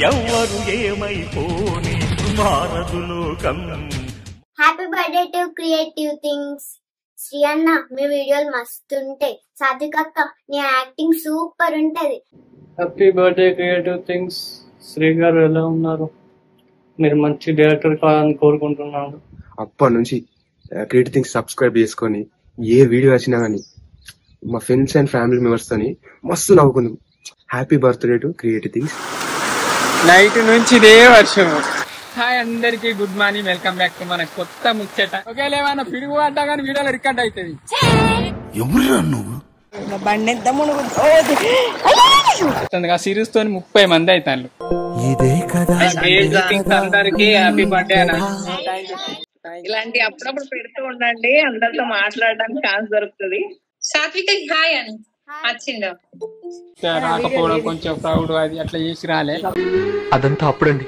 ఎవ్వరు ఏమైపోని మారదు లోకం. Happy birthday to creative things. Sri అన్న మీ వీడియోలు మస్తుంటాయి. సాత్విక్ అక్క నీ యాక్టింగ్ సూపర్ ఉంటది. Happy birthday creative things. Sri గారు ఎలా ఉన్నారు? మీరు మంచి డైరెక్టర్ కావాలని కోరుకుంటున్నాను. అప్పటి నుంచి క్రియేటివ్ థింగ్స్ సబ్స్క్రైబ్ చేసుకొని ఏ వీడియో వచ్చినా గానీ మా ఫ్రెండ్స్ అండ్ ఫ్యామిలీ మెంబర్స్ తోని మస్తు నవ్వుకుందాం. Happy birthday to creative Things. నైట్ నుంచి ఇదే వర్షం. హాయ్ అందరికి, good morning, welcome back to మన కొత్త ముచ్చట. ఒకవేళ ఏమైనా పిడుగు పడ్డా కానీ వీడియోలో రికార్డ్ అవుతుంది. సిరీస్ తోని 30 మంది అవుతారు. అందరికి హ్యాపీ బర్త్డే అన్న. ఇలాంటి అప్పుడప్పుడు పెడుతూ ఉండండి, అందరితో మాట్లాడడానికి ఛాన్స్ దొరుకుతుంది. సాత్విక హాయ్ అని వచ్చిందా రాకపోవడం కొంచెం ప్రౌడ్ అది అట్లా చేసి రాలే. అదంతా అప్పుడండి,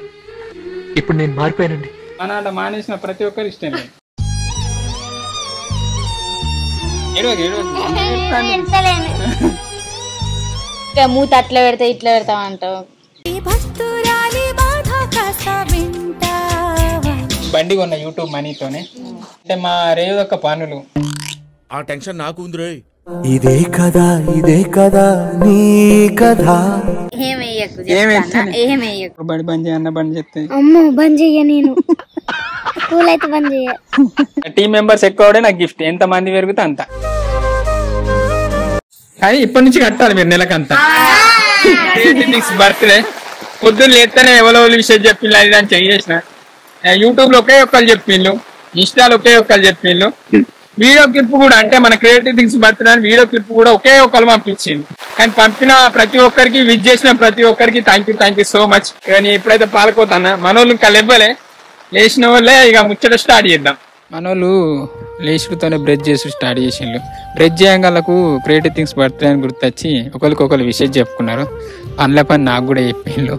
ఇప్పుడు నేను మారిపోయానండి. మన మానేసిన ప్రతి ఒక్కరు ఇష్టం లేదు. మూత అట్లా పెడతా ఇట్లా పెడతావు అంటావు. బండి కొన్న యూట్యూబ్ మనీతోనే. అంటే మా రేవొక్క పనులు ఆ టెన్షన్ నాకు ఉంది. ఇదే కదా నీ కదా. బండి బంద్ చేయన్న, బంద్ చేస్తే అమ్మో బంద్ చెయ్య. నేను స్కూల్ అయితే బంద్ చెయ్య. టీమ్ మెంబర్స్ ఎక్కువ నాకు గిఫ్ట్. ఎంత మంది పెరిగితే అంత. కానీ ఇప్పటి నుంచి కట్టాలి మీరు నెలకంతా. బర్త్డే పొద్దున్న లేస్తేనే ఎవరో విషయం చెప్పిండు, అది దాన్ని చేసిన. యూట్యూబ్ లో ఒకే ఒక్కరు చెప్పిండు, ఇన్స్టాలో ఒకే ఒక్కరు చెప్పిండు. వీడియో క్లిప్ కూడా, అంటే మన creative Things birthday video clip కూడా ఒకే ఒక్కరు పంపించింది. కానీ పంపిన ప్రతి ఒక్కరికి, విజ్ చేసిన ప్రతి ఒక్కరికి థ్యాంక్ యూ సో మచ్. కానీ ఎప్పుడైతే పాల్గొతానా మనోళ్ళు ఇంకా లేవ్వలే, లేచిన వాళ్ళే ఇక ముచ్చట స్టార్ట్ చేద్దాం. మనోళ్ళు లేచుతోనే బ్రష్ చేసి స్టార్ట్ చేసిండ్రు. బ్రష్ చేయగలకు క్రియేటివ్ థింగ్స్ బర్త్డే అని గుర్తొచ్చి ఒకరికొకరు విషయం చెప్పుకున్నారు. పనుల పని నాకు కూడా చెప్పిండ్రు.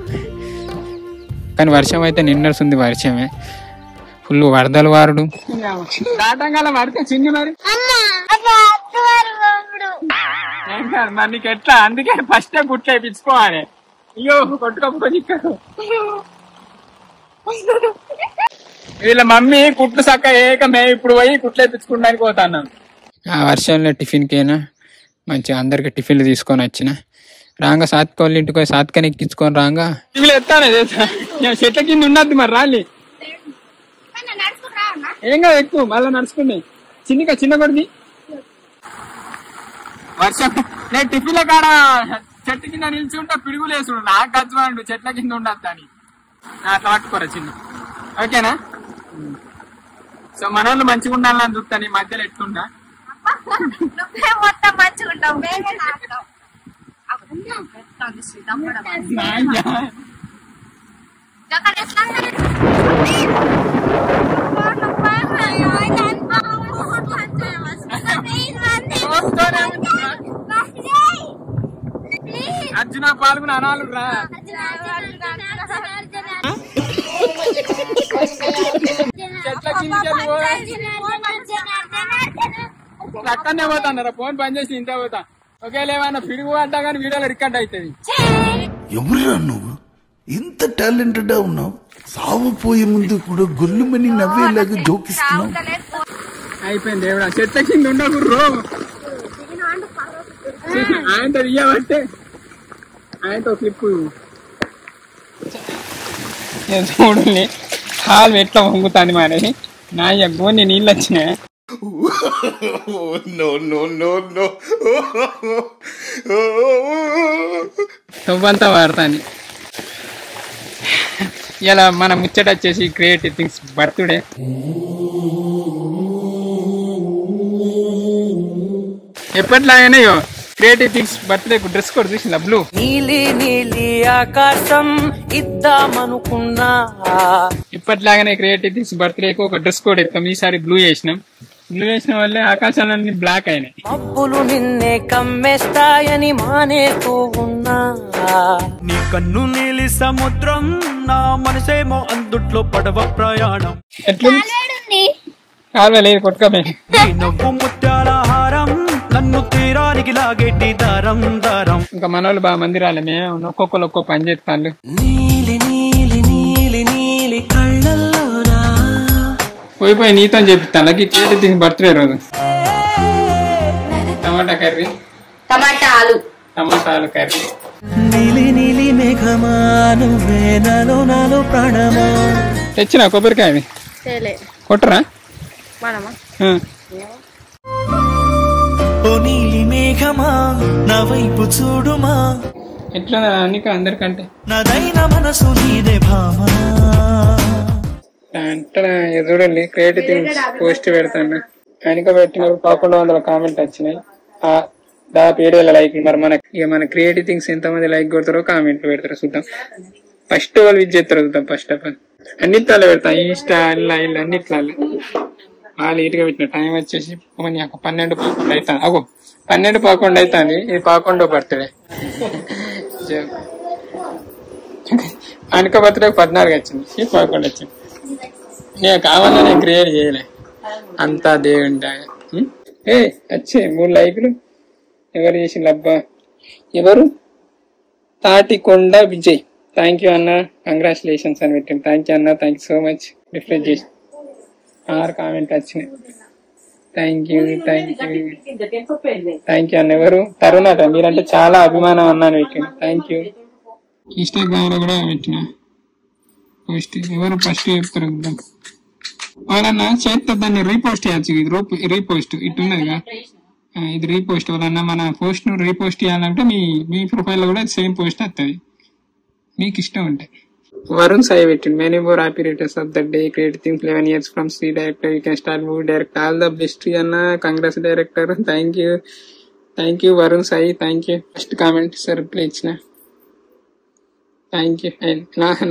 కానీ వర్షం అయితే నిన్నర్సుంది, వర్షమే ఫుల్ వరదలు వారుడు. దాటంగా పడితే చిన్ని మరి మరి నీకు ఎట్లా? అందుకే ఫస్ట్ గుట్లు వేయించుకోవాలి. అయ్యో కొట్టుకోకపోతే వీళ్ళ మమ్మీ కుట్లు సక్క ఏకమే ఇప్పుడు పోయి కుట్లు వేయించుకోవడానికి పోతాను. ఆ వర్షంలో టిఫిన్కైనా మంచిగా అందరికి టిఫిన్లు తీసుకొని వచ్చిన. రాగా సాత్విక వాళ్ళ ఇంటికి పోయి సాత్వికని ఎక్కించుకొని రాగా టిఫిన్లు ఎత్తాను. చెట్ల కింద ఉన్నది మరి రాలి. ఏం కాదు, ఎక్కువ మళ్ళీ నడుచుకున్నాయి. చిన్న కొద్ది వర్షం. నేను టిఫిన్ లో కాడ చెట్టు కింద నిలిచి ఉంటా, పిడుగులు వేసుడు నాకు గజ్వాడు చెట్ల కింద ఉండద్దు అని అట్లా పట్టుకోరా చిన్న. ఓకేనా? సో మన వాళ్ళు మంచిగా ఉండాలని చూస్తాను. ఈ మధ్యలో ఎట్లుంటా మొత్తం మంచిగా ఉంటాం. అర్జున పాల్గొని అనాలు రా. అక్కడనే పోతాన్నారా? ఫోన్ పని చేసి ఇంత పోతా. ఒకవేళ ఏమైనా పిడుగు పడ్డా కానీ వీడియోలో రికార్డ్ అవుతుంది. ఎవరురా నువ్వు? ఇంత టాలెంటెడ్ ఉన్నావు. సావపోయే ముందు కూడా గొల్లుమని నవ్వేలాగా జోకిస్తున్నావు. అయిపోయింది ఎవడా చెట్ల కింద ఉండకుర్రో. ఆయనతో ఇయ్యబట్టే ఆయనతో క్లిప్ చూడండి. కాలు ఎట్లా వంగుతాను మరి. నా గోని నీళ్ళు వచ్చినాయి. నువ్వంతా వాడతాను. ఇలా మన ముచ్చట వచ్చేసి క్రియేటివ్ థింగ్స్ బర్త్డే. ఎప్పట్లాగానే Creative Things birthday dress code చూసిందా? బ్లూ. నీలి ఆకాశం ఇద్దామనుకున్నా. ఇప్పట్లాగానే క్రియేటివ్ థింగ్స్ బర్త్డేకి ఒక డ్రెస్ కోడ్ ఇస్తాం. ఈసారి బ్లూ చేసినాం. బ్లూ వేసిన వల్లే ఆకాశాలన్నీ బ్లాక్ అయినాయి. మబ్బులు నిన్నే కమ్మేస్తాయని మానేస్తూ ఉన్నా. నీ కన్ను నీలి సముద్రం, నా మనసేమో అందుట్లో పడవ ప్రయాణం. ఎట్లుంది? కాలువ లేదు కొట్టుకోపోయి. నవ్వు ముత్యాల హారం, నన్ను తీరానికి లాగేటి దారం దారం. ఇంకా మనోళ్ళు బాగా మంది రాలే, మేము ఒక్కొక్కరు ఒక్కో పని చేస్తాను. నీలి నీలి నీలి నీలి కళ్ళల్లోనా పోయి నీతో చెప్తాను. అలాగే కేటీ బర్త్డే రోజు టమాటా కర్రీ, టమాటా ఆలు కర్రీ. నీలి నీలి మేఘమా నువ్వే నాలో నాలో ప్రాణమా. తెచ్చినా కొబ్బరికాయ కొట్టరా? ఓ నీలి మేఘమా నా వైపు చూడుమా. ఎట్లా నీకు అందరికంటే నాదైన మనసు నీదే భామా. అంటే చూడండి క్రియేటివ్ థింగ్స్ పోస్ట్ పెడతాను. వెనక పెట్టినప్పుడు 1100 కామెంట్ వచ్చినాయి, దాదాపు 7000 లైక్లు. మరి మన క్రియేటివ్ థింగ్స్ ఎంతమంది లైక్ కొడతారో కామెంట్లు పెడతారో చూద్దాం. ఫస్ట్ వాళ్ళు విజ్ చేస్తారు చూద్దాం. ఫస్ట్ ఆఫ్ ఆల్ అన్నిట్లో పెడతాం, ఇన్స్టా ఇల్లు అన్నిట్లో వాళ్ళు ఇటుగా పెట్టిన టైం వచ్చేసి 12-11 అవుతాను. అగో 12-11 అవుతుంది. ఇది 11వ బర్త్డే. వెనక బర్త్డే 14 వచ్చింది, 11 వచ్చింది. నేను కావాలని నేను క్రియేట్ చేయలే, అంతా దేవుంటా. వచ్చే 3 లైకులు ఎవరు చేసింది అబ్బా? ఎవరు? తాటికొండ విజయ్. థ్యాంక్ యూ అన్న, కంగ్రాచులేషన్స్ అని పెట్టింది. థ్యాంక్ యూ అన్న, thank you so much. Refresh చేసి 6 కామెంట్ వచ్చినాయి. థ్యాంక్ యూ అన్న. ఎవరు? తరుణ్ అట. మీరంటే చాలా అభిమానం అన్నాను పెట్టిన. Thank you. ఇన్స్టాగ్రామ్ లో కూడా పెట్టిన పోస్ట్. ఎవరు ఫస్ట్ చెప్తారు? ఎవరన్నా చేస్తే దాన్ని రీపోస్ట్ చేయొచ్చు. ఇది రీపోస్ట్ ఇట్టున్నదిగా, ఇది రీపోస్ట్. ఎవరన్నా మన పోస్ట్ ను రీపోస్ట్ చేయాలంటే మీ ప్రొఫైల్ లో కూడా సేమ్ పోస్ట్ వస్తుంది, మీకు ఇష్టం ఉంటే. వరుణ్ సాయి పెట్టింది. Many more happy returns of the day. Creative Things 11 years from Shri director. You can start movie direct. All the best అన్న. Congrats director. Thank you Varun Sai. Thank you. First comment reply ఇచ్చిన. Thank you.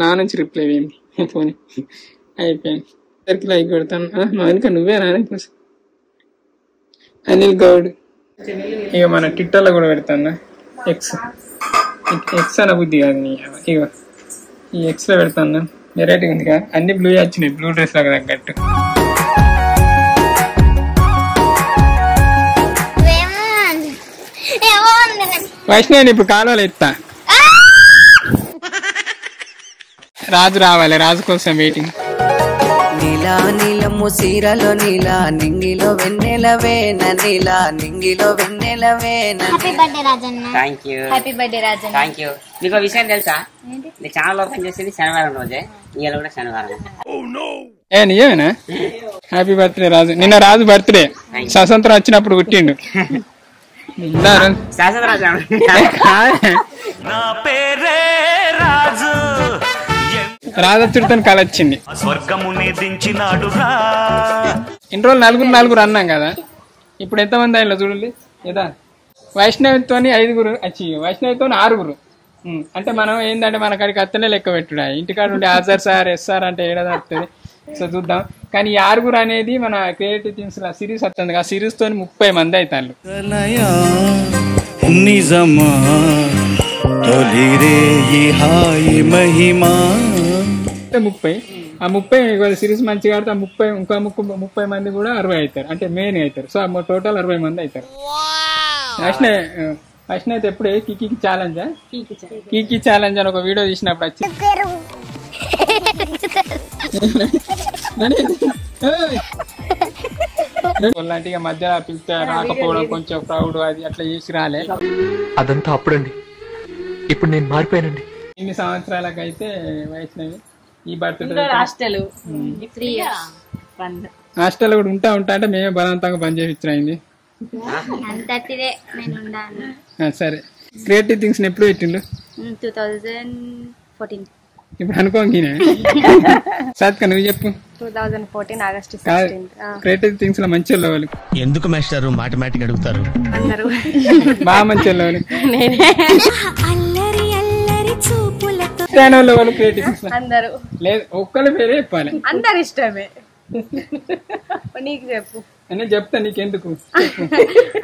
నా నుంచి reply అయ్యింది phone అయిపోయింది. అందరికి like పెడతాను. ఇంకా నువ్వేనా? అనిల్ గౌడ్. ఇక మన ట్విట్టర్ లో కూడా పెడతాను. ఎక్స్ అన్న బుద్ధి కాదు. ఇక ఈ ఎక్స్ లో పెడతాను. వెరైటీగా ఉంది కదా, అన్ని బ్లూ వచ్చినాయి, బ్లూ డ్రెస్ లాగా తగ్గట్టు. వైష్ణవి ఇప్పుడు కాలువలు ఎత్తా. రాజు రావాలి, రాజు కోసం వెయిటింగ్. నీలా నీలము సీరలో నీలా నింగిలో వెన్నెలవేన. నీలా నింగిలో వెన్నెలవేన. Happy birthday Rajanna. Thank you. Happy birthday Rajanna. Thank you. మీకు విషయం తెలుసా? నేను ఛానల్ ఓపెన్ చేసింది శనివారం రోజే, ఇవాళ కూడా శనివారం. నిజమేనా? హ్యాపీ బర్త్డే రాజు. నిన్న రాజు బర్త్డే, స్వతంత్రం వచ్చినప్పుడు పుట్టిండు. రాజచ్చుడితో కలొచ్చింది. ఇన్ని రోజులు నలుగురు అన్నాం కదా, ఇప్పుడు ఎంతమంది ఆయన చూడండి. ఏదా వైష్ణవితో 5 వచ్చి వైష్ణవితో 6. అంటే మనం ఏంటంటే మన కాడికి అత్తనే లెక్క పెట్టుడా. ఇంటికాడ ఉండే ఆజర్ సార్ ఎస్ఆర్ అంటే ఏడాది వస్తుంది. సో చూద్దాం. కానీ ఈ 6 అనేది మన క్రియేటివ్ థింగ్స్ సిరీస్ వస్తుంది. ఆ సిరీస్ తో 30 మంది అవుతారు. నిజమా తొలి రేయి హాయి మహిమా 30. ఆ 30 సిరీస్ మంచిగా ఆడితే 30 ఇంకా 30 మంది కూడా 60 అవుతారు. అంటే మెయిన్ అవుతారు. సో టోటల్ 60 మంది అవుతారు. ఫస్ట్ అయితే ఎప్పుడు కీకీ ఛాలెంజ్ అని ఒక వీడియో తీసినప్పుడు వచ్చి అలాంటి మధ్య పిలిస్తే రాకపోవడం, కొంచెం ప్రౌడ్ అది అట్లా చేసి రాలే. అదంతా అప్పుడండి, ఇప్పుడు నేను మారిపోయానండి. ఇన్ని సంవత్సరాలకైతే వైష్ణవి ఈ బర్త్డే హాస్టల్ కూడా ఉంటా అంటే మేమే బలవంతంగా బంద్ చేసి ఇచ్చింది. సరే, క్రియేటివ్ థింగ్స్ ఎప్పుడు పెట్టిండు? 2014. ఇప్పుడు అనుకోంగినే సాత్క నువ్వు చెప్పు. 2014 ఆగస్ట్. క్రియేటివ్ థింగ్స్ లో మంచి వాళ్ళు ఎందుకు మాస్టర్ మాథమెటిక్ అడుగుతారు? అందరూ బాగా మంచి వాళ్ళు. క్రియేటివ్ థింగ్స్ అందరూ లేదు, ఒక్కరి పేరే చెప్పాలి. అందరు ఇష్టమే. నీకు చెప్పు. నేను చెప్తా, నీకెందుకు?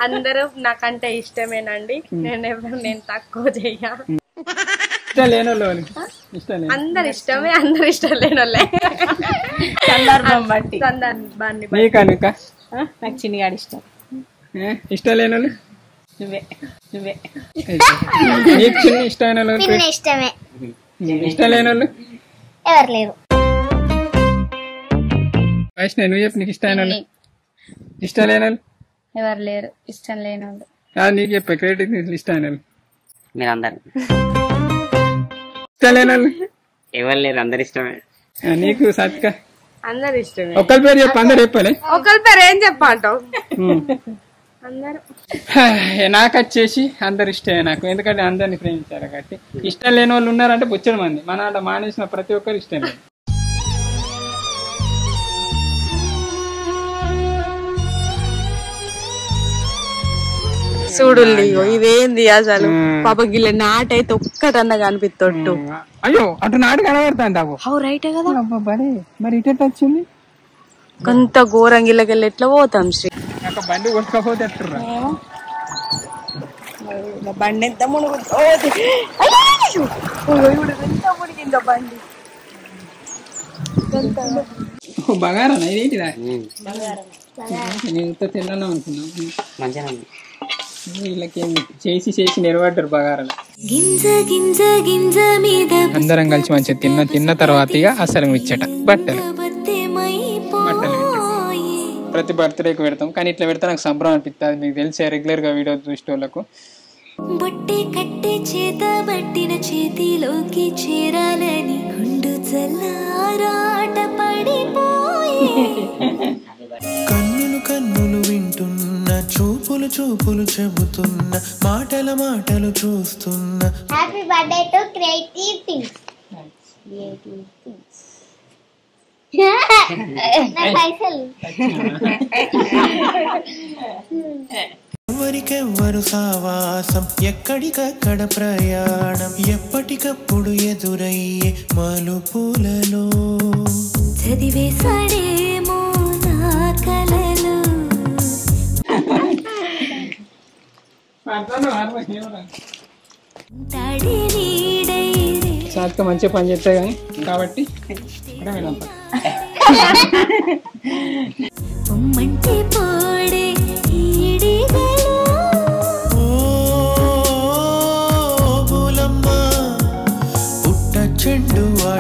అందరూ నాకంటే ఇష్టమేనండి. నేను తక్కువ చెయ్య. ఇష్టం లేని వాళ్ళు అందరు ఇష్టమే, అందరు ఇష్టం లేని వాళ్ళే. సందర్భాన్ని నీకా? నాకు చిన్నగాడు ఇష్టం. ఇష్టం లేని వాళ్ళు నువ్వే నువ్వే నీకు చిన్న ఇష్టమైన వాళ్ళు చిన్న ఇష్టమే. ఇష్టం లేని వాళ్ళు ఎవరు లేరు. వైష్ణవి నువ్వు చెప్పు నీకు ఇష్టమైన వాళ్ళు ఇష్టం లేని వాళ్ళు ఎవరు లేరు ఇష్టం లేని వాళ్ళు. నీకు చెప్పే క్రియేటివ్ ఇష్టమైన వాళ్ళు మీరందరు ఇష్టం లేని వాళ్ళు ఎవరు లేరు, అందరు ఇష్టమే. నీకు సాత్విక అందరు ఇష్టమే. ఒకరి పేరు చెప్పు, అందరు చెప్పాలి. ఒకరి పేరు ఏం చెప్పంటావు? అందరు నాకు వచ్చేసి అందరు ఇష్టమే నాకు, ఎందుకంటే అందరిని ప్రేమించారు కాబట్టి. ఇష్టం లేని వాళ్ళు ఉన్నారంటే బొచ్చడు మంది, మన అలా మానేసిన ప్రతి ఒక్కరు ఇష్టం లేదు. చూడు ఇదేంది అసలు పాప గిల్ల నాటైతే ఒక్కటన్నా కనిపిస్తొట్టు. అయ్యో అటు నాటు కనబడుతుంది. రైటే కదా మరి ఇటు వచ్చింది కొంత ఘోరంగిల్లకెళ్ళి ఎట్లా పోతాం శ్రీ? బండి కొట్టుకపోతే బండి ఎంత మునుగుందో మునిగిందో బండి. బగారా ఇదేంటిదా? నేను తెల్లన్నా అనుకున్నా. మంచిగా వీళ్ళకి చేసి నెరవేటారు బగారాలు. గింజ గింజ గింజ మీద అందరం కలిసి మంచిగా తిన్న తర్వాత ఇక అసలు ఇచ్చట బట్టలు ప్రతి బర్త్డేకి పెడతాం, కానీ ఇట్లా పెడితే నాకు సంబరం అనిపిస్తుంది. మీకు తెలిసే రెగ్యులర్ గా వీడియో చూసే వాళ్ళకు. బొట్టే కట్టే చేత బట్టిన చేతిలోకి చేరాలని గుండు చల్లారాట పడిపోయే. కన్నులు కన్నులు వింటున్న చూపులు చూపులు చెబుతున్న మాటల మాటలు చూస్తున్న. Happy birthday to creative Things. ఎవరికెవ్వరు సావాసం, ఎక్కడికక్కడ ప్రయాణం, ఎప్పటికప్పుడు ఎదురయ్యే మలుపులలో చదివేశాడేమో నా కలలు. సాత్విక మంచిగా పని చేస్తాయి కానీ కాబట్టి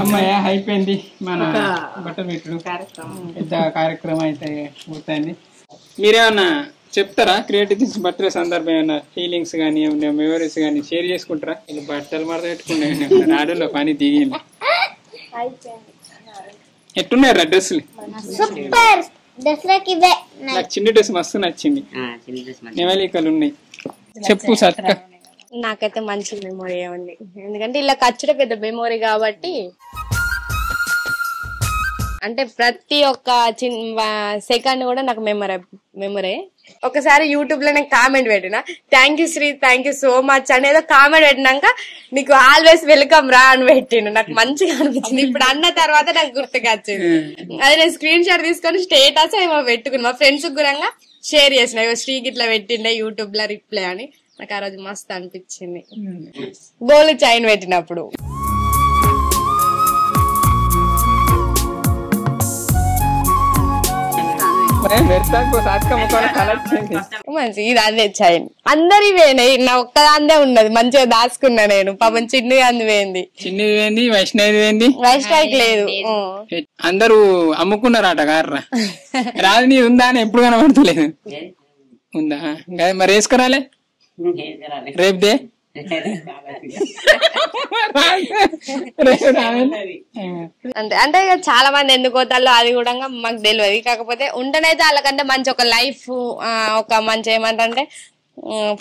అమ్మాయ అయిపోయింది మన బట్టలు పెట్టడం పెద్ద కార్యక్రమం అయితే పూర్తయింది. మీరేమన్నా చెప్తారా క్రియేటివ్ థింగ్స్ బర్త్డే సందర్భం ఏమన్నా ఫీలింగ్స్ కానీ ఏమన్నా మెమరీస్ కానీ షేర్ చేసుకుంటారా? వీళ్ళు బట్టలు మడత పెట్టుకునే రాడులో పని దిగింది. ఎట్టున్నారా డ్రెస్సులు? సూపర్ దసరాకి నాకు చిన్న డ్రెస్ మస్తు నచ్చింది, నెమలికలు ఉన్నాయి. చెప్పు సత్క. నాకైతే మంచి మెమొరీ ఉంది, ఎందుకంటే ఇలా ఖర్చులో పెద్ద మెమొరీ కాబట్టి. అంటే ప్రతి ఒక్క చిన్న సెకండ్ కూడా నాకు మెమరీ. ఒకసారి యూట్యూబ్ లో నేను కామెంట్ పెట్టిన, thank you Sri, thank you so much అనేది కామెంట్ పెట్టినాక నీకు ఆల్వేస్ వెల్కమ్ రా అని పెట్టిండు. నాకు మంచిగా అనిపించింది. ఇప్పుడు అన్న తర్వాత నాకు గుర్తుకు వచ్చింది. అది నేను స్క్రీన్ షాట్ తీసుకొని స్టేటస్ ఏమో పెట్టుకున్నా, మా ఫ్రెండ్స్ గురంగా షేర్ చేసిన, శ్రీకి ఇట్లా పెట్టిండే యూట్యూబ్ లో రిప్లై అని. నాకు ఆ రోజు మస్తు అనిపించింది గోలు చైన్ పెట్టినప్పుడు. మంచి ఇది అదే చైన్ అందరి వేనాయి, నా ఒక్కదాందే ఉన్నది మంచిగా దాచుకున్నా నేను. పాపం చిన్ని అందిపోయింది, చిన్ని పోయింది, వైష్ణవి పోయింది, వైష్ణవికి లేదు. అందరూ అమ్ముకున్నారట కార్రా. రాదు నీ ఉందా అని ఎప్పుడు కనబడతలేదు. ఉందా మరి వేసుకురాలే రేపు దే. అంటే చాలా మంది ఎందుకు పోతారో అది కూడా మాకు తెలియదు. కాకపోతే ఉంటేనైతే వాళ్ళకంటే మంచి ఒక లైఫ్, ఒక మంచి ఏమంటే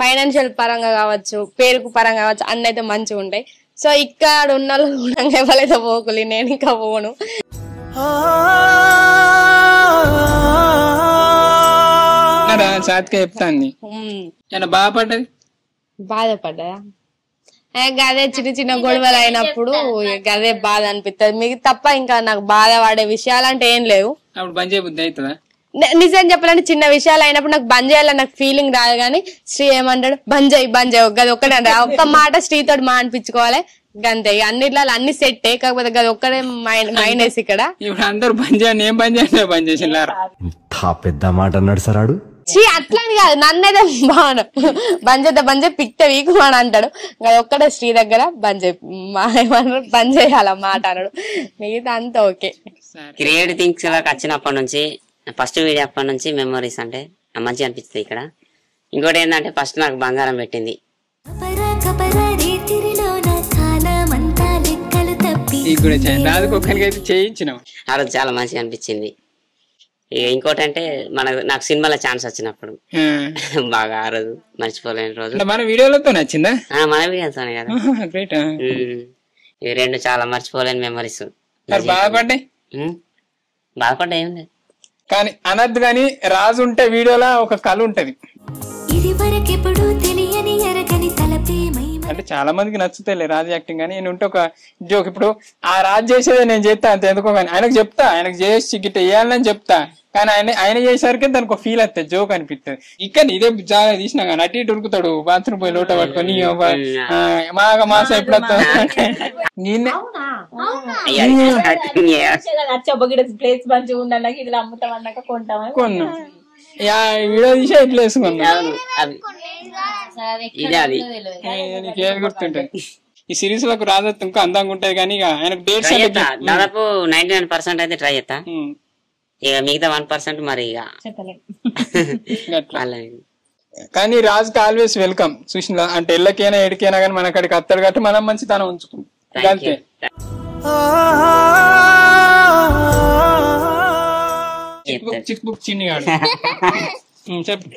ఫైనాన్షియల్ పరంగా కావచ్చు, పేరుకు పరంగా కావచ్చు, అన్ని అయితే మంచిగా ఉంటాయి. సో ఇక్కడ ఉన్న వాళ్ళు కూడా ఎవరైతే పోకులి, నేను ఇంకా పోను. సాత్విక చెప్తాంది బాధపడ్డా గదే చిన్న చిన్న గొడవలు అయినప్పుడు గదే బాధ అనిపిస్తుంది. మీకు తప్ప ఇంకా నాకు బాధ పడే విషయాలు అంటే ఏం లేవు. నిజం చెప్పాలంటే చిన్న విషయాలు అయినప్పుడు నాకు బంద్ చేయాలని నాకు ఫీలింగ్ రాదు. కానీ శ్రీ ఏమంటాడు, బంద్ చేయి గది ఒక్కడే అంటాడు. ఒక్క మాట శ్రీతో మా అనిపించుకోవాలి గంతే. అన్నిట్లో అన్ని సెట్టే, కాకపోతే గది ఒక్కడే మైనస్. ఇక్కడ అందరూ బంద్ చేయండి, ఏం బంద్ చేసినా బంద్ చేసి పెద్ద మాట అన్నాడు సరాడు. అట్లని కాదు, నన్నైతే బంద్ పిక్త వీకు అని అంటాడు. అది ఒక్కడే శ్రీ దగ్గర బంద్ చేయాల మాట అన్నాడు, మిగతా అంతా ఓకే. క్రియేటివ్ థింగ్స్ లోకి వచ్చినప్పటి నుంచి ఫస్ట్ వీడియో అప్పటి నుంచి మెమరీస్ అంటే మంచిగా అనిపిస్తుంది ఇక్కడ. ఇంకోటి ఏంటంటే ఫస్ట్ నాకు బంగారం పెట్టింది, ఆ రోజు చాలా మంచిగా అనిపించింది. ఇంకోటి అంటే నాకు సినిమాలో ఛాన్స్ వచ్చినప్పుడు బాగా ఆ రోజు మర్చిపోలేని రోజు. మన వీడియోలతో నచ్చిందా? మన వీడియోతోనే కదా. ఇవి రెండు చాలా మర్చిపోలేని మెమరీస్. బాధపడ్డా ఏం లేదు కానీ అనద్దు. కానీ రాజు ఉంటే వీడియోలో ఒక కళ ఉంటది, అంటే చాలా మందికి నచ్చుతాయి రాజు యాక్టింగ్. కానీ నేను ఉంటే ఒక జోక్, ఇప్పుడు ఆ రాజు చేసేదే నేను చేస్తా అంతే, ఎందుకో కానీ ఆయనకు చెప్తా, ఆయనకు చేసి గిట్ట వేయాలని చెప్తా. కానీ ఆయన చేసేసరికి దానికి ఒక ఫీల్ వస్తుంది, జోక్ అనిపిస్తుంది. ఇక్కడ ఇదే జాగా తీసినా కానీ అటు ఇటు ఉరుకుతాడు, బాత్రూమ్ పోయి లోట పట్టుకొని మాస ఎప్పుడు కొన్నాం. వీడియో తీసే ఇట్లా వేసుకున్నాం. నీకేం గుర్తుంటది? ఈ సిరీస్ లకు రాజత్ ఇంకా అందంగా ఉంటది. కానీ ఆయనకు డేట్స్ దాదాపు 99% అయితే ట్రై చేస్తా, ఇక మిగతా 1% మరి ఇక. కానీ రాజుకి ఆల్వేస్ వెల్కమ్. చూసిన అంటే ఎల్లకైనా ఎడికైనా కానీ మన అక్కడికి అత్తడు కాబట్టి మనం మంచితనం ఉంచుకుంటాం అంతే. చిక్ బుక్ చిన్ని గాడు చెప్పు.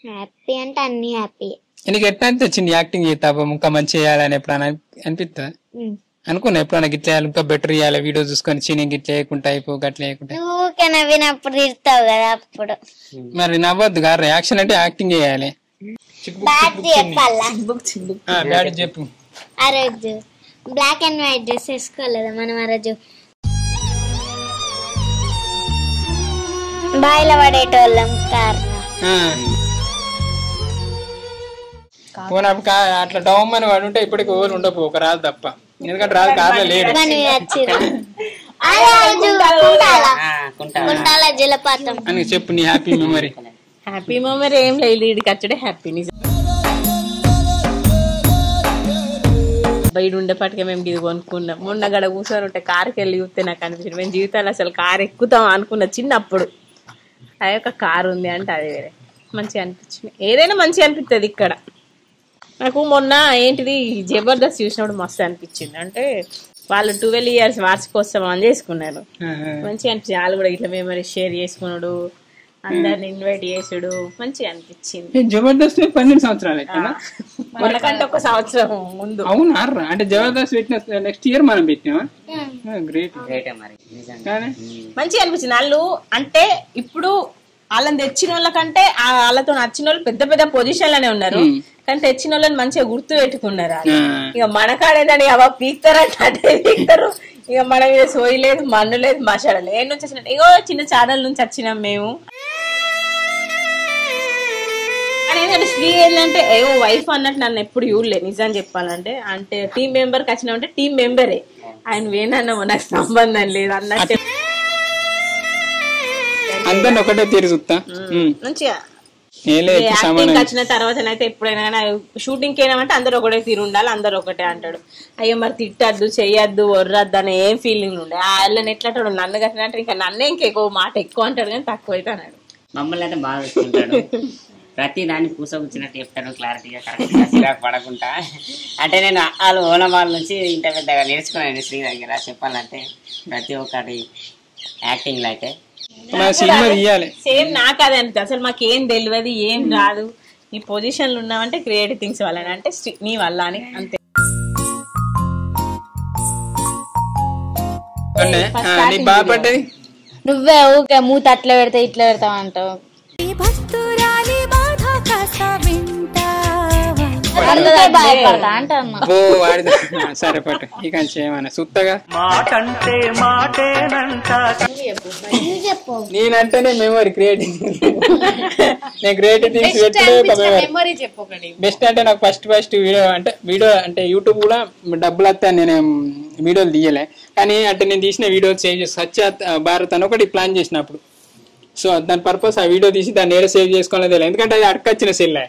హ్యాపీ అంటే అన్ని హ్యాపీ. నీకు ఎట్లా అనిపించింది యాక్టింగ్ చేస్తా ఇంకా మంచి చేయాలని ఎప్పుడైనా అనిపిస్తా? అనుకున్నా ఎప్పుడైనా గిట్ల చేయాలి, ఇంకా బెటర్ చేయాలి, వీడియో చూసుకొని చిన్న గిట్ల వేయకుండా అయిపో గట్ల వేయకుండా. నవ్వినప్పుడు తిడతావు కదా అప్పుడు. మరి నవ్వద్దు కదా, యాక్షన్ అంటే యాక్టింగ్ చేయాలి. బ్యాడ్ చెప్పు. ఆ రోజు బ్లాక్ అండ్ వైట్ డ్రెస్ వేసుకోలేదా మనం? ఆ రోజు బాయిల పడేటోళ్ళం కారణం అట్లా డౌన్ అని వాడు ఉంటే ఇప్పటికి ఓవర్ ఉండవు ఒక రాజు తప్ప, ఎందుకంటే రాజు కార్లో లేడు. జలపాతం అని చెప్పు నీ హ్యాపీ మెమరీ. హ్యాపీ మెమరీ ఏం లేదు, ఇడికి వచ్చడే హ్యాపీ. బయట ఉండేపాటికే మేము ఇది కొనుక్కున్నాం. మొన్న గడ కూర్చొని ఉంటే కారుకి వెళ్ళి చూస్తే నాకు అనిపించింది, మేము జీవితాలు అసలు కారు ఎక్కుతాం అనుకున్నా చిన్నప్పుడు. అదే ఒక కారు ఉంది అంటే అది వేరే మంచిగా అనిపించింది. ఏదైనా మంచిగా అనిపిస్తుంది ఇక్కడ. నాకు మొన్న ఏంటిది జబర్దస్త్ చూసినప్పుడు మస్తు అనిపించింది. అంటే వాళ్ళు 12 years వార్షికోత్సవం అని చేసుకున్నారు, మంచిగా అనిపించింది. వాళ్ళు కూడా ఇట్లా మెమరీ షేర్ చేసుకున్నాడు, అందరిని ఇన్వైట్ చేసుడు, మంచిగా అనిపించింది. జబర్దస్త్ 12 సంవత్సరాలు మనకంటే ఒక సంవత్సరం ముందు. అవునా? అంటే జబర్దస్త్ పెట్టిన నెక్స్ట్ ఇయర్ మనం పెట్టినా. గ్రేట్. మంచిగా అనిపించింది. వాళ్ళు అంటే ఇప్పుడు వాళ్ళని తెచ్చిన వాళ్ళకంటే వాళ్ళతో నచ్చిన వాళ్ళు పెద్ద పెద్ద పొజిషన్లోనే ఉన్నారు, కానీ తెచ్చిన వాళ్ళని మంచిగా గుర్తు పెట్టుకున్నారు. ఇక మన కాడేదని అవ పీక్తారంటే అటే పీక్తారు. ఇక మన మీద సోయి లేదు, మన్ను లేదు, మసాడలేదు. ఏ నుంచి వచ్చిన ఇగో చిన్న ఛానల్ నుంచి వచ్చినాం మేము. ఎందుకంటే శ్రీ ఏంటంటే ఏవో వైఫ్ అన్నట్టు నన్ను ఎప్పుడు చూడలేదు నిజం చెప్పాలంటే. అంటే టీం మెంబర్కి వచ్చినామంటే టీం మెంబరే, ఆయన వేనన్నామో నాకు సంబంధం లేదు అన్నట్టు అందరిని ఒకటే తీరు చూస్తా మంచిగా. యాక్టింగ్ వచ్చిన తర్వాత అయితే ఎప్పుడైనా కానీ షూటింగ్ అయినామంటే అందరు ఒకటే తీరు ఉండాలి, అందరు ఒకటే అంటాడు. అయ్యో మరి తిట్టద్దు, చెయ్యొద్దు, వర్రద్దు అనే ఏం ఫీలింగ్ ఉండే. వాళ్ళని ఎట్లా అంటాడు, నన్ను కట్టినట్టు ఇంకా నన్నే ఇంకెక్కువ మాట ఎక్కువ అంటాడు కానీ తక్కువ అయితే అన్నాడు. మమ్మల్ని అయితే బాగా చూసుకుంటాడు, ప్రతి దాన్ని పూసగుచ్చినట్టు చెప్తాడు క్లారిటీగా, కరెక్ట్గా పడకుండా. అంటే నేను వాళ్ళు ఓనమాల నుంచి ఇంత పెద్దగా నేర్చుకున్నాను శ్రీ దగ్గర చెప్పాలంటే. ప్రతి ఒక్కటి యాక్టింగ్ లో అయితే సేమ్ నాకు అదే అనిపిస్తుంది. అసలు మాకేం తెలియదు, ఏం రాదు. ఈ పొజిషన్లు ఉన్నామంటే క్రియేటివ్ థింగ్స్ వల్ల, అంటే మీ వల్ల అని అంతే. బాగుపడ్డది నువ్వే ఊకే మూత అట్లా పెడతా ఇట్లా పెడతావు అంటావు. భయపడతా అంటున్నా. ఓ వాడి సరే పట్టు ఇక చేయమన్నా సుత్తగా మాటంటే మాటేనంట. నేనంటేనే మెమరీ క్రియేటివ్ నేను క్రియేటివ్ థింగ్స్ పెట్టే మెమరీ చెప్పు ఒకటి. బెస్ట్ అంటే నాకు ఫస్ట్ వీడియో అంటే యూట్యూబ్ కూడా డబ్బులు వస్తాను నేను వీడియోలు తీయలే కానీ అంటే నేను తీసిన వీడియో సేవ్ చేసి స్వచ్ఛ భారత్ అని ఒకటి ప్లాన్ చేసినప్పుడు సో దాని పర్పస్ ఆ వీడియో తీసి దాన్ని ఏదో సేవ్ చేసుకోవాలని తెలియదు ఎందుకంటే అది అడకొచ్చిన సెల్లే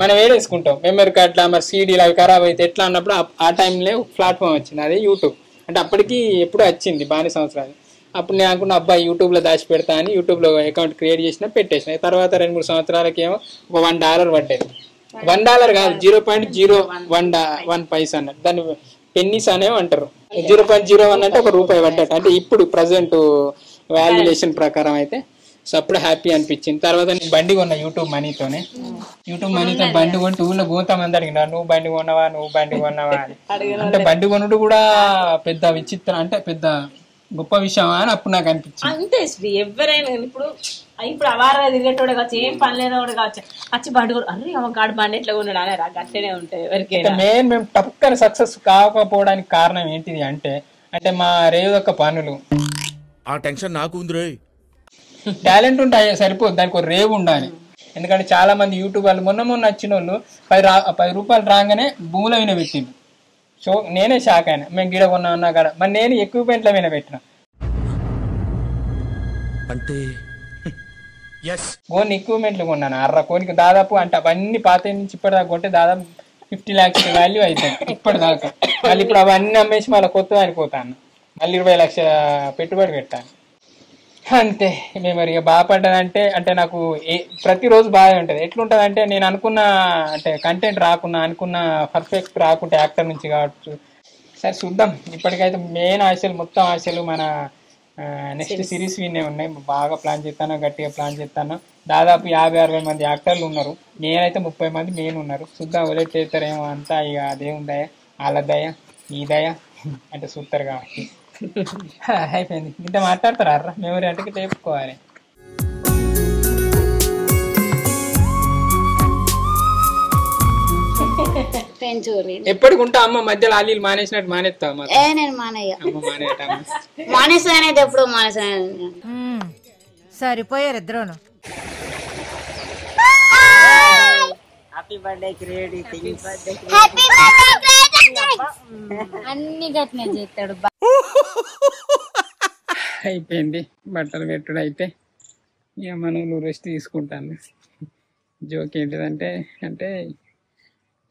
మనం వేసుకుంటాం మెమరీ కార్డ్లా మరి సీడీలు అవి ఖరాబ్ అయితే ఎట్లా అన్నప్పుడు ఆ టైంలో ప్లాట్ఫామ్ వచ్చింది అదే యూట్యూబ్ అంటే అప్పటికి ఎప్పుడు వచ్చింది బాగానే సంవత్సరాలు అప్పుడు నేను అనుకున్న అబ్బాయి యూట్యూబ్లో దాచి పెడతా అని యూట్యూబ్లో అకౌంట్ క్రియేట్ చేసిన పెట్టేసిన తర్వాత 2-3 సంవత్సరాలకి ఏమో ఒక $1 పడ్డది $1 కాదు 0.01 పైసా అన్నట్టు దాన్ని పెన్నీస్ అనేవి అంటారు 0.01 అంటే ₹1 పడ్డట్టు అంటే ఇప్పుడు ప్రజెంట్ వాల్యుయేషన్ ప్రకారం అయితే సో అప్పుడు హ్యాపీ అనిపించింది తర్వాత నేను బండి కొన్నా యూట్యూబ్ మనీతో బండి కొంటే ఊళ్ళో పోతామంది అడిగినా నువ్వు బండి కొన్నావా అని అంటే బండి కొనుడు కూడా పెద్ద విచిత్రం అంటే పెద్ద గొప్ప విషయం అని అప్పుడు నాకు అనిపించింది అంతే శ్రీ ఎవరైనా ఇప్పుడు అవారా తిరిగేటోడే కావచ్చు ఏం పని లేనోడు కావచ్చు వచ్చి బండి కూడా అరే గాడి బండి ఎట్లా కొన్నాడు అని అట్లనే ఉంటాయి ఎవరికైనా మెయిన్ మేము టక్కన సక్సెస్ కాకపోవడానికి కారణం ఏంటిది అంటే మా రేవు యొక్క పనులు ఆ టెన్షన్ నాకు ఉంది టాలెంట్ ఉంటాయి సరిపోదు దానికి ఒక రేవు ఉండాలి ఎందుకంటే చాలా మంది యూట్యూబ్ వాళ్ళు మొన్న వచ్చిన వాళ్ళు ₹10 రాగానే భూముల మీద పెట్టిండు సో నేనే షాక్ అయినా మేము గిడ కొన్నా అన్నా కాడ మరి నేను ఎక్విప్మెంట్ల మీద పెట్టిన అంటే కొన్ని ఎక్విప్మెంట్లు కొన్నాను కోనికి దాదాపు అంటే అవన్నీ పాత నుంచి ఇప్పటిదాకా కొంటే దాదాపు 50 lakhs వాల్యూ అవుతుంది ఇప్పటిదాకా మళ్ళీ ఇప్పుడు అవన్నీ అమ్మేసి మళ్ళీ కొత్తగా అయిపోతాను మళ్ళీ 20 లక్షల పెట్టుబడి పెట్టాను అంతే మెమరీ బాగుపడ్డదంటే అంటే నాకు ప్రతిరోజు బాగా ఉంటుంది ఎట్లుంటుంది అంటే నేను అనుకున్న అంటే కంటెంట్ రాకున్నా అనుకున్న పర్ఫెక్ట్ రాకుంటే యాక్టర్ నుంచి కావచ్చు సరే చూద్దాం ఇప్పటికైతే మెయిన్ మొత్తం ఆశలు మన నెక్స్ట్ సిరీస్ విన్నే ఉన్నాయి బాగా ప్లాన్ చేస్తాను గట్టిగా ప్లాన్ చేస్తాను దాదాపు 50-60 మంది యాక్టర్లు ఉన్నారు నేనైతే 30 మంది మెయిన్ ఉన్నారు చూద్దాం ఒలేట్ చేస్తారేమో అంతా ఇక అదేముందయ వాళ్ళ దయ ఈ దయ అంటే చూస్తారు కాబట్టి అయిపోయింది ఇంత మాట్లాడతారా మెమరీ అంటే చెప్పుకోవాలి ఎప్పటికుంటా అమ్మ మధ్యలో ఆలీలు మానేసినట్టు మానేస్తావు నేను మానేసానైతే ఎప్పుడు మానేసాను సరిపోయారు ఇద్దరును హ్యాపీ బర్త్డే క్రియేటివ్ థింగ్స్ అన్ని గట్టినే చేస్తాడు అయిపోయింది బట్టలు పెట్టుడు అయితే ఇక మనం రెస్ట్ తీసుకుంటాను జోక్ ఏంటిదంటే అంటే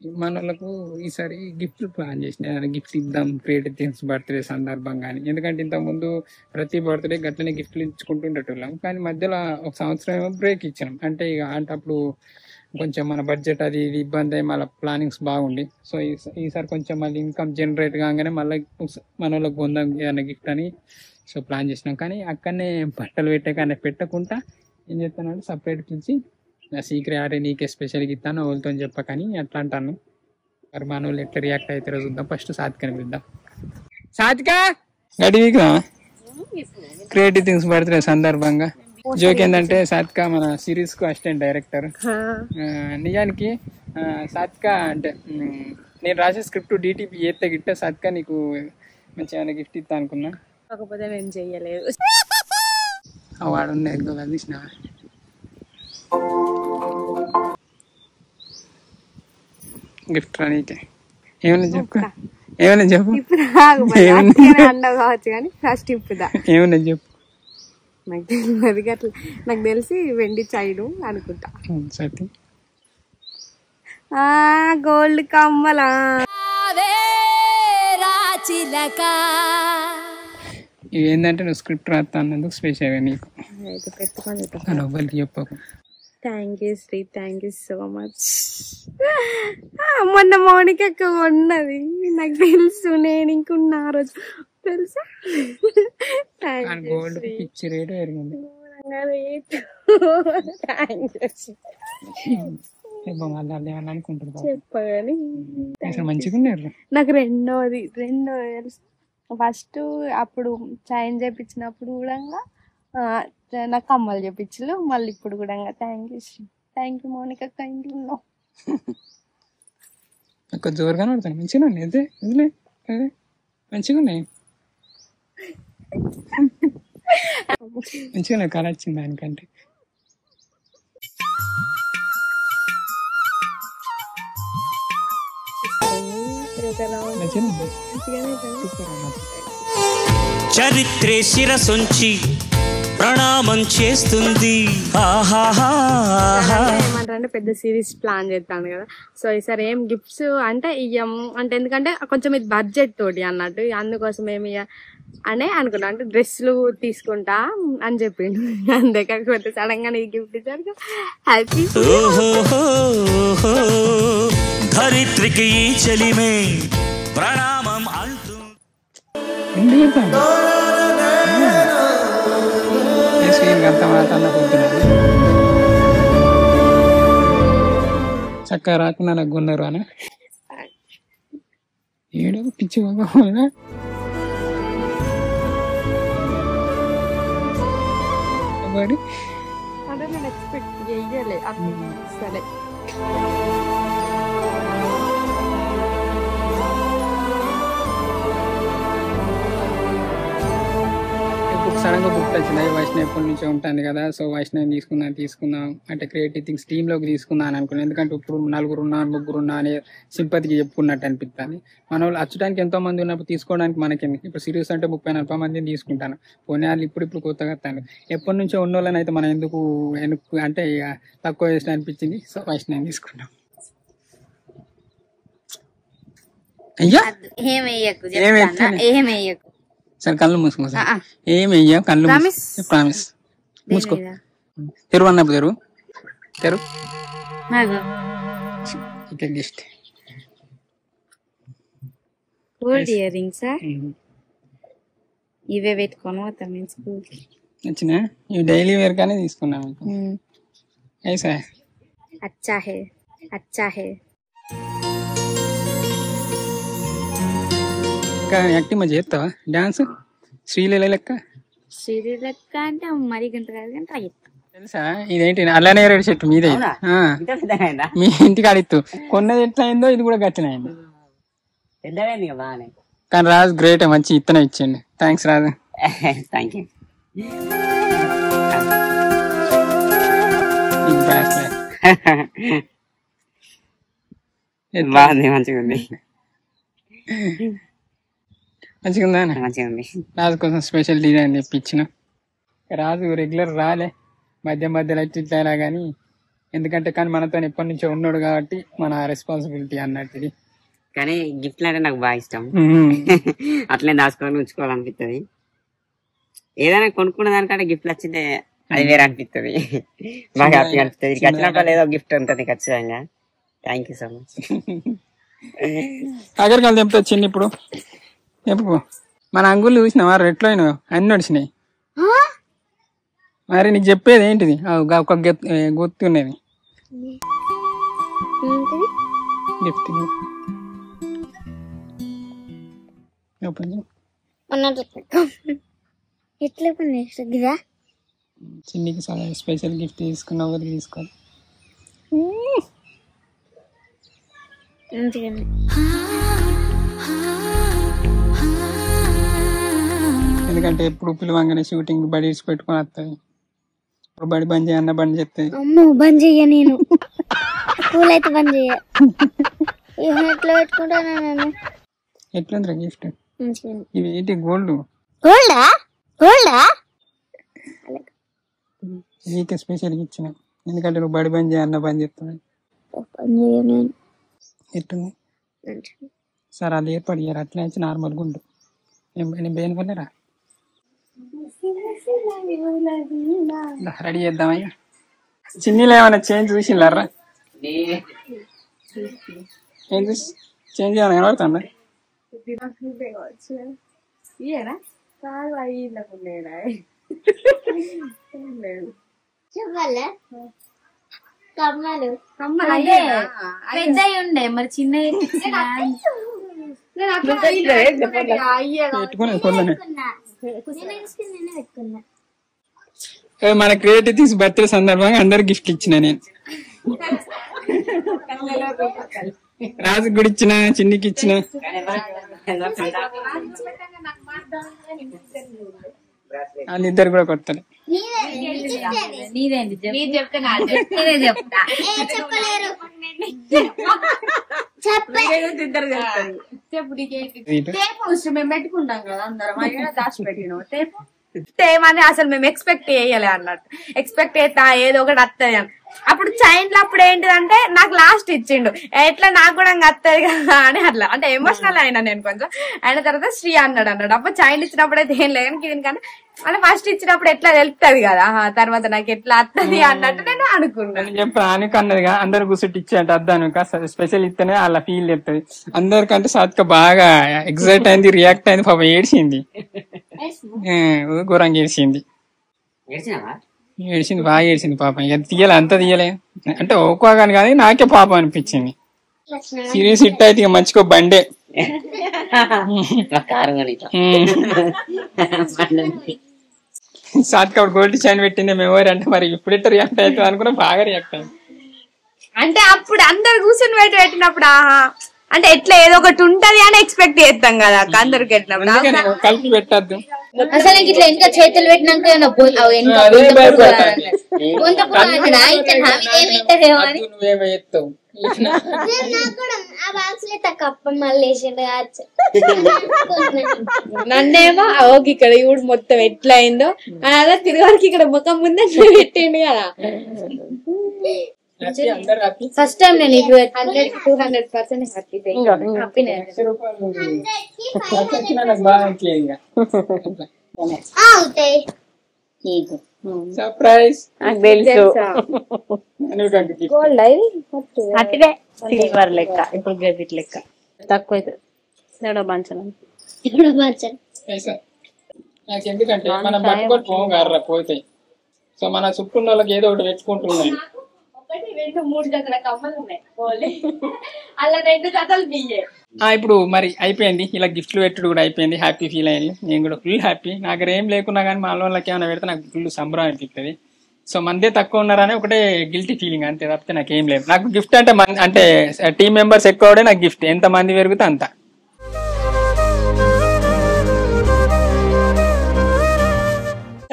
మన వాళ్ళకు ఈసారి గిఫ్ట్లు ప్లాన్ చేసిన గిఫ్ట్ ఇద్దాం క్రియేటివ్ థింగ్స్ బర్త్డే సందర్భంగా అని ఎందుకంటే ఇంతకుముందు ప్రతి బర్త్డే గట్లనే గిఫ్ట్లు ఇచ్చుకుంటుండేటోళ్ళం కానీ మధ్యలో ఒక సంవత్సరం ఏమో బ్రేక్ ఇచ్చినాం అంటే ఇక అంటే అప్పుడు కొంచెం మన బడ్జెట్ అది ఇది ఇబ్బంది అయ్యి మళ్ళీ ప్లానింగ్స్ బాగుండి సో ఈసారి కొంచెం మళ్ళీ ఇన్కమ్ జనరేట్ కాగానే మళ్ళీ మన వాళ్ళకి పొందాం ఏదైనా గిఫ్ట్ అని సో ప్లాన్ చేసినాం కానీ అక్కడనే బట్టలు పెట్టే కానీ పెట్టకుండా ఏం చెప్తానంటే సపరేట్ పిలిచి నా సీక్రెట్ అరే నీకే స్పెషల్గా ఇస్తాను వాళ్ళతో చెప్పకని అట్లా అంటాను మరి మన వాళ్ళు ఎట్లా రియాక్ట్ అవుతారో చూద్దాం ఫస్ట్ సాత్వికని పిలుద్దాం సాత్విక గడివిగా క్రియేటివ్ థింగ్స్ బర్త్డే సందర్భంగా జోక్ ఏంటంటే సాత్విక మన సిరీస్ కు అసిస్టెంట్ డైరెక్టర్ నిజానికి సాత్విక అంటే నేను రాసే స్క్రిప్ట్ DTP ఏతే గిట్ట సాత్విక నీకు మంచిగా గిఫ్ట్ ఇస్తా అనుకున్నా కాకపోతే నేను చెయ్యలేదు వాడు తీసిన గిఫ్ట్ రానీకే ఏమన్నా చెప్పు అన్నావు కావచ్చు కానీ ఫస్ట్ ఇప్పుదా ఏమన్నా చెప్పు నాకు తెలియదు అట్లా నాకు తెలిసి వెండి చైను అనుకుంటా గోల్డ్ కమ్మలా ఇవి ఏంటంటే నువ్వు స్క్రిప్ట్ రాస్తా అన్నందుకు స్పెషల్గా నీకు పెట్టుకొని ఎవ్వరికి చెప్పకు thank you Sri thank you so much మొన్న మౌనిక అక్క ఉన్నది నాకు తెలుసు నేను ఇంకున్నా ఆ రోజు తెలుసా గోల్డ్ పిచ్చి రేట్ పెరిగింది చెప్పగాని మంచిగా ఉన్నారు నాకు రెండోది ఫస్ట్ అప్పుడు చైన్ చేపించినప్పుడు కూడా నాకు కమ్మలు చేపించు మళ్ళీ ఇప్పుడు కూడా థ్యాంక్ యూ మౌనిక ఇంట్లో ఒక జోరుగా ఆడుతాను మంచిగా ఉన్నాయి అదే వదిలే అదే మంచిగా ఉన్నాయి మంచిగా ఉన్నాయి కలర్ వచ్చింది దానికంటే చరిత్రే శిరసొంచి ప్రణామం చేస్తుంది ఏమంటారంటే పెద్ద సిరీస్ ప్లాన్ చేస్తాను కదా సో ఈసారి ఏం గిఫ్ట్స్ అంటే ఇయ్యము అంటే ఎందుకంటే కొంచెం ఇది బడ్జెట్ తోటి అన్నట్టు అందుకోసం ఏమి అనే అనుకున్నా అంటే డ్రెస్సులు తీసుకుంటా అని చెప్పిండు అంతే కాకపోతే సడన్ గా నీకు గిఫ్ట్ ఇచ్చారు హ్యాపీ ధరిత్రికి ఈ చలిమే ప్రణామం అంటూ చక్కగా రాకుండా నాకు కొన్నారు అని ఏడో పిచ్చి అంటే నేను ఎక్స్పెక్ట్ చేయలే సరే సడన్ గా బుక్ వచ్చింది వైష్ణవ్ ఎప్పటి నుంచో ఉంటుంది కదా సో వైష్ణవ్ తీసుకుందాం అంటే క్రియేటివ్ థింగ్స్ టీమ్ లోకి తీసుకుందాం అనుకున్నాను ఎందుకంటే ఇప్పుడు 4 ముగ్గురు అనే సింపతికి చెప్పుకున్నట్టు అనిపిస్తుంది మన వాళ్ళు వచ్చడానికి ఎంతో మంది ఉన్నప్పుడు తీసుకోవడానికి మనకి ఇప్పుడు సిరీస్ అంటే 30-40 మందిని తీసుకుంటాను పోనీ వాళ్ళు ఇప్పుడు కొత్తగా వస్తాను ఎప్పటి నుంచో ఉన్న వాళ్ళని అయితే మనం ఎందుకు అంటే తక్కువ చేసిన అనిపించింది సో వైష్ణవ్ తీసుకున్నాం అయ్యా ఏమయ్యకు సరే కళ్ళు మూసుకో ఏమి వెయ్యాం కళ్ళు ప్రామిస్ మూసుకో తెరువు అన్నప్పుడు తెరువు గిఫ్ట్ గోల్డ్ ఇయర్ రింగ్స్ ఇవే పెట్టుకొని పోతాం నేను స్కూల్కి నచ్చిన ఇవి డైలీ వేర్ కానీ తీసుకున్నాం ఐసా అచ్చా హే యాక్టింగ్ మంచిగా చేస్తావా డాన్స్ శ్రీలీల లెక్క అంటే మరి గంట కాదు గంట తెలుసా ఇదేంటి అలానే రెడ్ చెట్టు మీదే మీ ఇంటికి అడిత్తు కొన్నది ఎట్లా అయిందో ఇది కూడా గట్టినైంది కానీ రాజు గ్రేట్ మంచి ఇత్తనం ఇచ్చిండి థ్యాంక్స్ రాజు థ్యాంక్ యూ బాగుంది మంచిగా ఉంది మంచిగా ఉందా మంచిగా ఉంది రాజు కోసం స్పెషల్ డిజైన్ తెప్పించిన రాజు రెగ్యులర్ రాలే మధ్యలో ఇట్లా కానీ ఎందుకంటే కానీ మనతో ఎప్పటి నుంచో ఉన్నాడు కాబట్టి మన రెస్పాన్సిబిలిటీ అన్నట్టు కానీ గిఫ్ట్లు అంటే నాకు బాగా ఇష్టం అట్లే దాచుకోవాలి ఉంచుకోవాలనిపిస్తుంది ఏదైనా కొనుక్కున్న దానికంటే గిఫ్ట్లు వచ్చిందే అది వేరే అనిపిస్తుంది బాగా హ్యాపీగా అనిపిస్తుంది వచ్చినప్పుడు ఏదో గిఫ్ట్ ఉంటుంది ఖచ్చితంగా థ్యాంక్ యూ సో మచ్ కాకరకాయలు తెంపుతా చిన్న ఇప్పుడు చెప్పు మన అంగుళ్ళు చూసినావా రెట్లో అయినావు అన్ని నడిచినాయి మరి నీకు చెప్పేది ఏంటిది ఒక గుర్తు ఉన్నది గిఫ్ట్ చిన్నికి స్పెషల్ గిఫ్ట్ తీసుకున్న ఒకరికి తీసుకోవాలి ఎందుకంటే ఎప్పుడు పిలవంగానే షూటింగ్ బడి ఇచ్చి పెట్టుకుని వస్తుంది ఇప్పుడు బడి బంద్ చేయన్న బంద్ చేస్తుంది బంద్ చెయ్య నేను స్కూల్ అయితే బంద్ చెయ్య ఎట్లా పెట్టుకుంటాను నేను ఎట్లుందిరా గిఫ్ట్ ఇవి ఏంటి గోల్డ్ నీకే స్పెషల్ ఇచ్చిన ఎందుకంటే నువ్వు బడి బంద్ చేయన్న బంద్ చేస్తాను ఎట్లుంది సార్ అది ఏర్పాటు చేయరు అట్లా వచ్చి నార్మల్గా ఉండు నేను బేన్ కొన్నారా రెడీ చేద్దామయ్యా చిన్నీలు ఏమైనా చేంజ్ చూసిల్లారా ఏం చూసి చేంజ్ చేయాలని కనబడుతుందా చెప్పాలే కమ్మలు పెద్ద ఉండే మరి చిన్న మన క్రియేటివిటీస్ బర్త్డే సందర్భంగా అందరు గిఫ్ట్ ఇచ్చిన నేను రాజు కూడా ఇచ్చిన, చిన్నికి ఇచ్చిన. వాళ్ళిద్దరు కూడా కొడతారు. మేము పెట్టుకుంటాం కదా అందరం, దాచి పెట్టిన ఏమని అసలు మేము ఎక్స్పెక్ట్ చేయలే అన్నట్టు. ఎక్స్పెక్ట్ చేస్తా ఏదో ఒకటి వస్తుంది అని. అప్పుడు చైన్ లో అప్పుడు ఏంటిదంటే నాకు లాస్ట్ ఇచ్చిండు, ఎట్లా నాకు కూడా వస్తుంది కదా అని అట్లా అంటే ఎమోషనల్ అయినా నేను కొంచెం. అయిన తర్వాత శ్రీ అన్నాడు అప్పుడు చైన్ ఇచ్చినప్పుడు అయితే ఏం లేదు కానీ అంటే ఫస్ట్ ఇచ్చినప్పుడు ఎట్లా తెలుపుతుంది కదా, తర్వాత నాకు ఎట్లా వస్తుంది అన్నట్టు నేను అనుకున్నాను. చెప్పు అనుక అన్నదిగా అందరు కూర్చుంటే ఇచ్చే అంటే అద్దానుక స్పెషల్ ఇస్తేనే అలా ఫీల్ చెప్తుంది. అందరికంటే సాత్క బాగా ఎగ్జైట్ అయింది, రియాక్ట్ అయింది, పాపం ఏడ్చింది, ఘోరంగా ఏడ్చింది. ఏడ్చింది, బాగా ఏడ్చింది పాపం. ఇక తీయలే, అంత తీయలే అంటే ఒక్కోగాని కానీ నాకే పాపం అనిపించింది. సీరియస్ హిట్ అయితే ఇక మంచిగా బండే. సాత్క గోల్డ్ చైన్ పెట్టింది మెమోరీ అంటే మరి ఇప్పుడు ఎట్లా రియాక్ట్ అవుతుంది అనుకున్నా, బాగా రియాక్ట్ అయింది. అంటే అప్పుడు అందరు కూర్చొని పెట్టినప్పుడు ఆహా అంటే ఎట్లా ఏదో ఒకటి ఉంటది అని ఎక్స్పెక్ట్ చేస్తాం కదా అందరికి పెట్టినప్పుడు. కలిపి పెట్టద్దు అసలు ఇట్లా ఇంకా చేతులు పెట్టినాక నన్నేమో ఇక్కడ ఇప్పుడు మొత్తం ఎట్లా అయిందో అలా తిరిగి ఇక్కడ ముఖం ముందే పెట్టిండు కదా. ఫస్ట్ టైం నేను 100-200% హ్యాపీ. సర్ప్రైజ్ అట్టిదే సిల్వర్ లెక్క, ఇప్పుడు గెబిట్ లెక్క తక్కువ నాకు ఎందుకంటే మనం పట్టుకొని పోగారా పోతాయి. సో మన చుట్టూ వాళ్ళకి ఏదో ఒకటి పెట్టుకుంటున్నాయి. 1-2-3 జతల కమ్మలు ఉన్నాయి, అలా 2 జతలు బియ్యే. ఇప్పుడు మరి అయిపోయింది, ఇలా గిఫ్ట్లు పెట్టుడు కూడా అయిపోయింది. హ్యాపీ ఫీల్ అయ్యింది, నేను కూడా ఫుల్ హ్యాపీ. నాకు ఏం లేకున్నా కానీ మా వాళ్ళకి ఏమైనా పెడితే నాకు ఫుల్ సంబరం అనిపిస్తుంది. సో మందే తక్కువ ఉన్నారని ఒకటే గిల్టీ ఫీలింగ్, అంతే తప్పితే నాకు ఏం లేదు. నాకు గిఫ్ట్ అంటే అంటే టీమ్ మెంబర్స్ ఎక్కువ నాకు గిఫ్ట్, ఎంత మంది పెరిగితే అంత.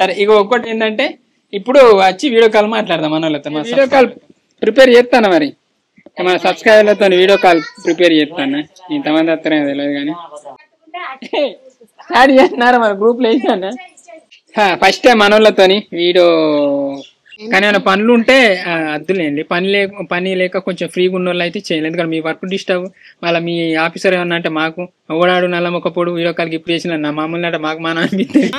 సరే ఇక ఒక్కటి ఏంటంటే ఇప్పుడు వచ్చి వీడియో కాల్ మాట్లాడదాం మన వాళ్ళతో. వీడియో కాల్ ప్రిపేర్ చేస్తాను, మరి మన సబ్స్క్రైబర్లతో వీడియో కాల్ ప్రిపేర్ చేస్తాను. ఇంతమంది వస్తారో తెలియదు కానీ స్టార్ట్ చేస్తున్నారా మన గ్రూప్ లో వేసాను. ఫస్ట్ టైం మన వాళ్ళతోని వీడియో, కానీ ఏమైనా పనులు ఉంటే అద్దులేండి, పని లేక కొంచెం ఫ్రీగా ఉన్న వాళ్ళు అయితే చేయలేదు. ఎందుకంటే మీ వర్క్ డిస్టర్బ్, మళ్ళీ మీ ఆఫీసర్ ఏమన్నా అంటే మాకు ఓడాడు నల్ల మొక్కపోడు వీడియో కాల్కి ఇప్పుడు వేసిన నా మామూలు అంటే మాకు మాన అనిపిస్తుంది.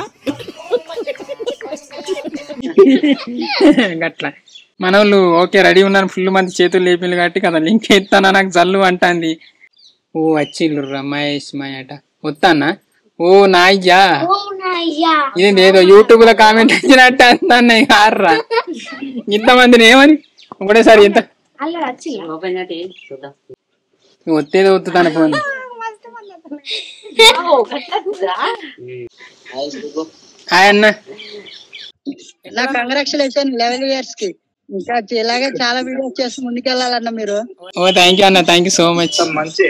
అట్లా మన వాళ్ళు ఓకే రెడీ ఉన్నారు, ఫుల్ మంది చేతులు లేపిల్లు కాబట్టి కదా లింక్ ఎత్తానా నాకు జల్లు అంటాంది. ఓ వచ్చిల్లు మహేష్ మాయట వస్తానా. ఓ నాయ్యా ఇది ఏదో యూట్యూబ్ లో కామెంట్ వచ్చినట్టు అంటున్నాయి కార్రా. ఇంతమందిని ఏమని ఒకటేసారి ఎంత ఒత్తేదో ఒత్తుతాను ఫోన్. హాయ్ అన్న. కంగ్రాచులేషన్ 11 years కి. ఇంకా ఇలాగే చాలా వీడియోస్ చేసి ముందుకెళ్ళాలన్న మీరు. ఓ థ్యాంక్ యూ అన్న, థ్యాంక్ యూ సో మచ్. మంచి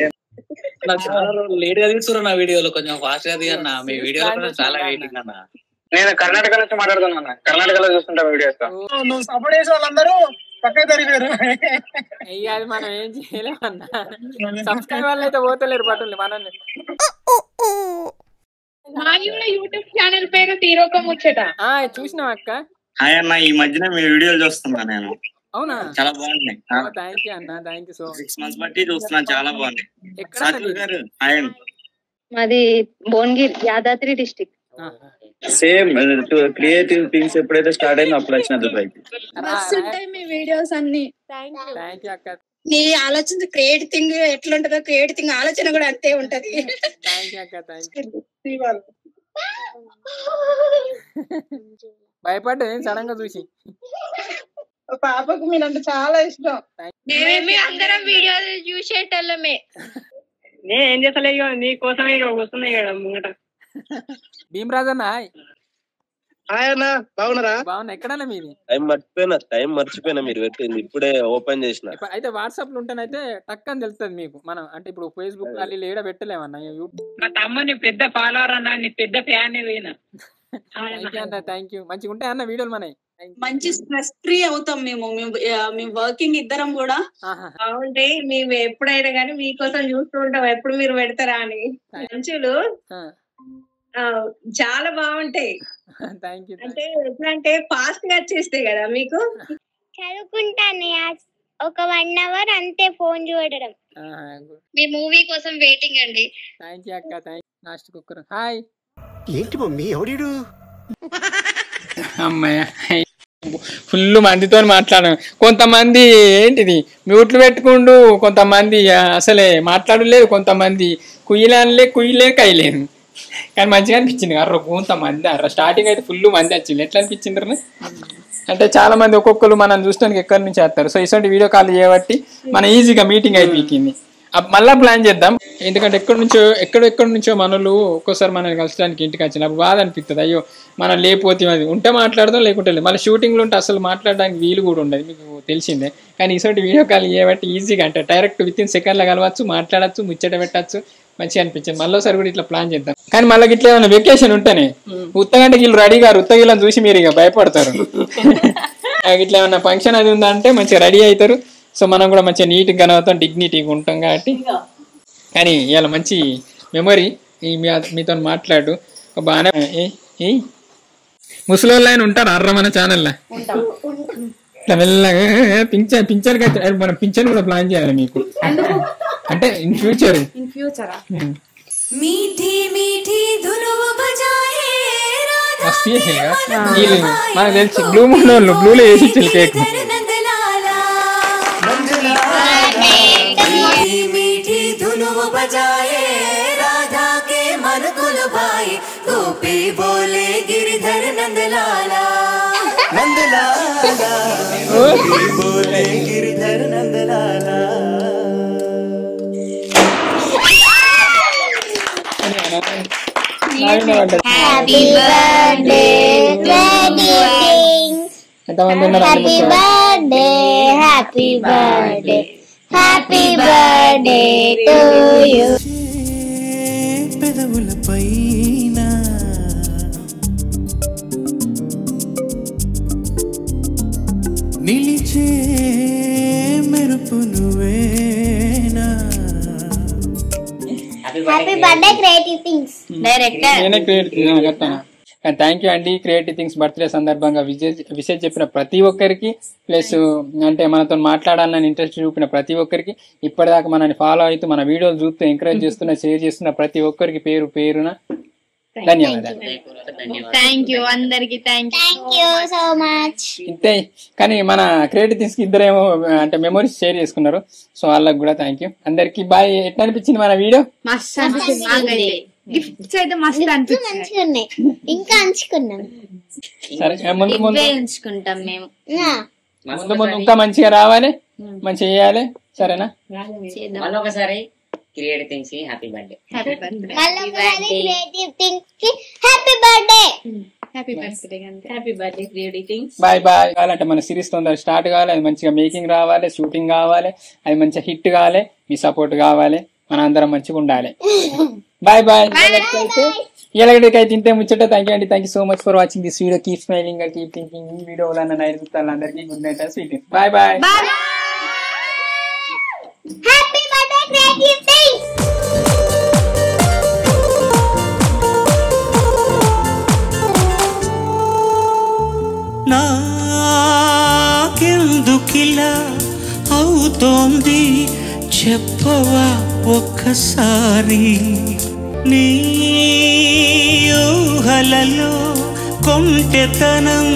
చాలా లేట్ గా తీస్తున్నా నా వీడియోలో, కొంచెం ఫాస్ట్ గా తీయన్నా. మీ వీడియోలో చాలా వెయిటింగ్ అన్న. నేను కర్ణాటక నుంచి మాట్లాడుతున్నా, కర్ణాటకలో చూస్తుంటా వీడియోస్. నువ్వు సపోర్ట్ చేసే వాళ్ళందరూ పక్కకి తరిగారు. అయ్యా అది మనం ఏం చేయలేమన్నా, సబ్స్క్రైబర్లు అయితే పోతలేరు పట్టుల్ని మనల్ని. యూట్యూబ్ ఛానల్ పేరు తీరోక ముచ్చట చూసినావు అక్క? హాయ్ అన్న, ఈ మధ్యన మీ వీడియోలు చూస్తున్నా నేను. అవునా? చాలా బాగున్నాయి. థ్యాంక్ యూ అన్న, thank you so much. 6 months బట్టి చూస్తున్నా, చాలా బాగున్నాయి. సాత్విక్ గారు హాయ్ అండి. మాది Bhuvanagiri, Yadadri district. Same creative things ఎప్పుడైతే స్టార్ట్ అయిందో అప్పుడు వచ్చిన దుబాయ్కి. ఉంటాయి మీ వీడియోస్ అన్ని. థ్యాంక్ యూ అక్క. నీ ఆలోచన క్రియేటివ్ థింగ్ ఎట్లుంటదో క్రియేటివ్ థింగ్ ఆలోచన కూడా అంతే ఉంటది. థ్యాంక్ యూ అక్క, థ్యాంక్ యూ. భయపడ్డా సడన్ గా చూసి. పాపకు మీరంటే చాలా ఇష్టం. మేమేమి అందరం వీడియోలు చూసేటోళ్ళమే. నేనేం చేస్తలే, నీ కోసమే వస్తున్నాయి కదా ముంగట. భీమరాజ్ అన్న హాయ్ అన్న, బాగున్నారా? బాగున్నా. ఎక్కడన్నా మీది? టైం మర్చిపోయినా మీరు పెట్టింది ఇప్పుడే ఓపెన్ చేసిన. అయితే వాట్సాప్ లో ఉంటేనైతే టక్ అని తెలుస్తుంది మీకు. మనం అంటే ఇప్పుడు ఫేస్బుక్ అది ఏడ పెట్టలేమన్నా. మా తమ్ముని పెద్ద ఫాలోవర్ అన్న, నీ పెద్ద ఫ్యాన్ థ్యాంక్ యూ. మంచిగా ఉంటాయి అన్న వీడియోలు మనవి. మంచి స్ట్రెస్ ఫ్రీ అవుతాం మేము వర్కింగ్ ఇద్దరం కూడా. బాగుంటే మేము ఎప్పుడైనా కానీ మీకోసం చూస్తూ ఉంటాం, ఎప్పుడు మీరు పెడతారా అని. మంచులు చాలా బాగుంటాయి. అంటే ఎట్లా అంటే ఫాస్ట్ గా వచ్చేస్తాయి కదా మీకు. చదువుకుంటాను ఒక 1 hour అంతే ఫోన్ చూడడం. మీ మూవీ కోసం వెయిటింగ్ అండి. థ్యాంక్ యూ అక్క. Last cooker. హాయ్. ఏంటి మమ్మీ ఎవడీడు? అమ్మాయ ఫుల్ మందితో మాట్లాడడం. కొంతమంది ఏంటిది మ్యూట్లు పెట్టుకుంటూ, కొంతమంది అసలే మాట్లాడలేదు, కొంతమంది కుయ్యలే కయ్యలేదు. కానీ మంచిగా అనిపించింది. కొంతమంది స్టార్టింగ్ అయితే ఫుల్ మంది వచ్చింది. ఎట్లా అనిపించింది అంటే చాలా మంది ఒక్కొక్కరు మనం చూడడానికి ఎక్కడి నుంచి వస్తారు. సో ఇటువంటి వీడియో కాల్ చేయబట్టి మన ఈజీగా మీటింగ్ అయిపోయింది. మళ్ళీ ప్లాన్ చేద్దాం. ఎందుకంటే ఎక్కడెక్కడి నుంచో మనలు ఒక్కోసారి మనల్ని కలచడానికి ఇంటికి వచ్చినప్పుడు బాధ అనిపిస్తుంది. అయ్యో మనం లేకపోతే అది ఉంటే మాట్లాడదాం, లేకుంటే లేదు. మళ్ళీ షూటింగ్లో ఉంటే అసలు మాట్లాడడానికి వీలు కూడా ఉండదు, మీకు తెలిసిందే. కానీ ఇటువంటి వీడియో కాల్ చేయబట్టి ఈజీగా అంటే డైరెక్ట్ వితిన్ సెకండ్లో కలవచ్చు, మాట్లాడచ్చు, ముచ్చట పెట్టచ్చు. మంచిగా అనిపించింది. మళ్ళీసారి కూడా ఇట్లా ప్లాన్ చేద్దాం. కానీ మళ్ళీ ఇట్లా ఏమైనా వెకేషన్ ఉంటేనే ఉత్తగంటే వీళ్ళు రెడీ గారు, ఉత్తగిళ్ళని చూసి మీరు ఇక భయపడతారు. ఇట్లా ఏమన్నా ఫంక్షన్ అది ఉందంటే మంచిగా రెడీ అవుతారు. సో మనం కూడా మంచిగా నీట్గా కనవుతాం, డిగ్నిటీగా ఉంటాం కాబట్టి. కానీ ఇవాళ మంచి మెమొరీ మీతో మాట్లాడు బాగానే. ముసలోళ్ళు ఆయన ఉంటారు అర్ర మన ఛానల్లో. ఇట్లా మెల్లగా పింఛన్ మనం పింఛన్ కూడా ప్లాన్ చేయాలి మీకు. అంటే ఇన్ ఫ్యూచర్ मीठी मीठी धुनुव बजाए మస్తు చేసేగా మనకు తెలిసి బ్లూ మూన్ వాళ్ళు బ్లూలో వేసి ఇచ్చింది కేక్. मीठी धुनुव बजाए राधा के मन को लुभाए गोपी बोले गिरधर नंदलाला नंदलाला गोपी बोले Girdhar Nandlala. Happy birthday, happy birthday, happy birthday, happy birthday to you. పెదవుల పైన నిలిచే మెరుపు నువ్వేనా. Happy birthday, Creative Things Director. Thank you అండి. క్రియేటివ్ థింగ్స్ బర్త్డే సందర్భంగా విషయం చెప్పిన ప్రతి ఒక్కరికి, ప్లస్ అంటే మనతో మాట్లాడాలని ఇంట్రెస్ట్ చూపిన ప్రతి ఒక్కరికి, ఇప్పటిదాకా మనల్ని ఫాలో అవుతూ మన వీడియోలు చూస్తూ ఎంకరేజ్ చేస్తున్న, షేర్ చేస్తున్న ప్రతి ఒక్కరికి పేరు పేరున ధన్యవాదాలు. థ్యాంక్ యూ అందరికి. Thank you so much. ఇంతే. కానీ మన క్రియేటివ్ థింగ్స్ కి ఇద్దరేమో అంటే మెమోరీస్ షేర్ చేసుకున్నారు. సో వాళ్ళకి కూడా థ్యాంక్ యూ. అందరికి బాయ్. ఎట్లా అనిపించింది మన వీడియో? మస్తు అనిపించింది. గిఫ్ట్స్ అయితే మస్తు అనిపించింది. ఇంకా అంచుకున్నాం. సరే ముందు ముందు ఉంచుకుంటాం మేము. ముందు ఇంకా మంచిగా రావాలి, మంచిగా చేయాలి. సరేనా? ఒకసారి క్రియేటివ్ థింగ్స్ కి హ్యాపీ బర్త్డే. క్రియేటివ్ థింగ్స్ కి happy birthday. Happy birthday creative things. Bye bye. కావాలంటే మన సిరీస్ తొందర స్టార్ట్ కావాలి, అది మంచిగా మేకింగ్ రావాలి, షూటింగ్ కావాలి, అది మంచిగా హిట్ కావాలి, మీ సపోర్ట్ కావాలి, మన అందరం మంచిగా ఉండాలి. Bye bye. ఎలాగైతే ఇంతే ముచ్చట. థ్యాంక్ యూ అండి. Thank you so much for watching this video. Keep smiling, keep thinking. ఈ వీడియో వల్ల అందరికీ good night and sweet. Bye bye. Happy birthday creative Things. నాకెందుకిలా అవుతోంది చెప్పవా ఒక్కసారి. నీ ఊహలలో కొంటెతనం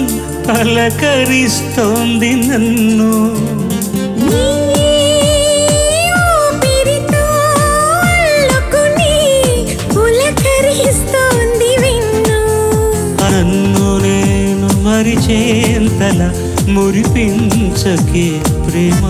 పలకరిస్తోంది నన్ను. నన్ను నేను మరిచేంతలా మురిపించకే ప్రేమ.